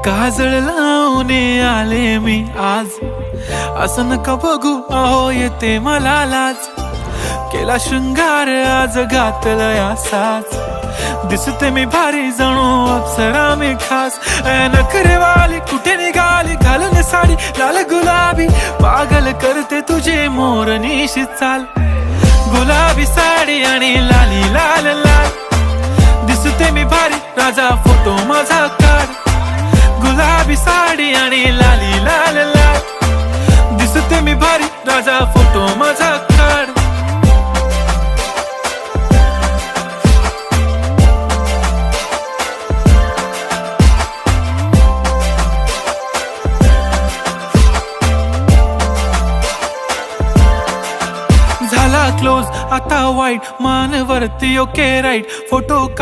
काजळ लावून आले मी आज, असं नका बघू अहो येते मला लाज. केला शृंगार आज घातला असाच, दिसते मी भारी जणू अप्सरा मी खास. नखरेवाली कुठे निघाली घालून साडी लाल गुलाबी, पागल करते तुझे मोरनीशी चाल. गुलाबी साडी आणि लाली लाल लाल, दिसते मी भारी राजा फोटो माझा काढ. गुलाबी साडी आणि लाली लाल लाल, दिसते मी भारी राजा फोटो माझा काढ. झाला क्लोज आता वाईट, मान वरती ओके राईट, फोटो